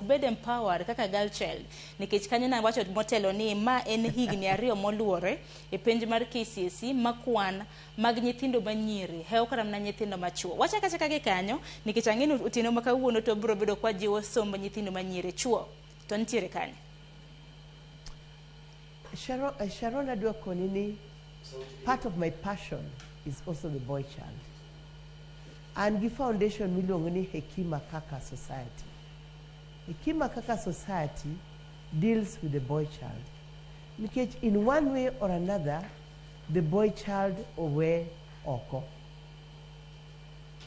bed empowered kaka girl child nikech kanyo na wacho motelo ni ma en higni ariyo moluore e penj mar KCSE makwan mag nyithindo manyiri hew kata na nyithindo machuo. Wacha kacha kage kanyo nikech ang'eno utino makawuono to biro bedo kwa jiwo somb nyithindo manyiri chuo to nitiere kanyo. Sharon adwa koni ni part of my passion is also the boy child. And the foundation miluongo ni Hekima Kaka Society. Hekima Kaka Society deals with the boy child. Because in one way or another, the boy child owe oko.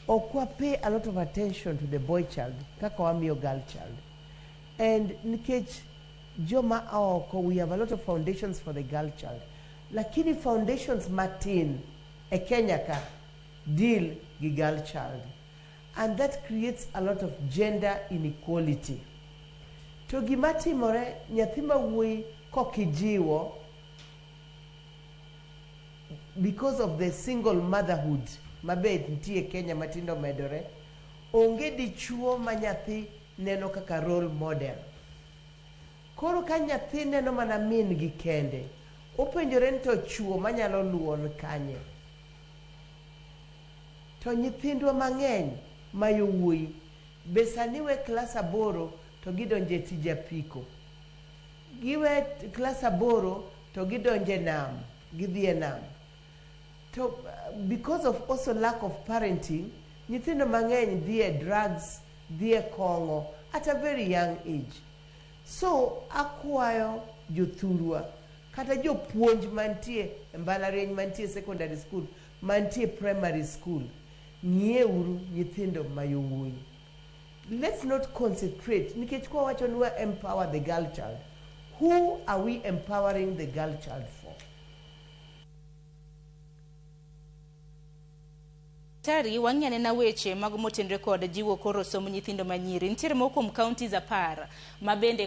Okwa pay a lot of attention to the boy child, kaka wamiyo girl child. And nikech Joma Aoko, we have a lot of foundations for the girl child. Lakini foundations Martin, a Kenya ka, deal with girl child. And that creates a lot of gender inequality. To gimati more, nyathima wuoyi kokijiwo, because of the single motherhood, mabed ntie Kenya matindo medore, onge dichuo ma nyathi neno kaka role model. Koro ka nyathi neno mana min gi kende, openjore ni to chuo manyalo luwo kanye. To nyithindwa mang'eny ma yawuoyi be sani we klas 8 to gidonje tije apiko. Giwe klas 8 to gidonje nam, gidhi nam. To because of also lack of parenting, nyithindo mang'eny dhie drugs, dhie kongo at a very young age. So akwayo jothurwa kata jopuonj mantie mbalariany mantie secondary school mantie primary school ng'ieuru nyithindo mayowuoyi. Let's not concentrate nikech kwa wacho ni empower the girl child. Who are we empowering the girl child for? Tari wang'ane na weche mag motenre kod jiwo koro somo nyithindo manyiri nitiere moko kuom counties 10 mabende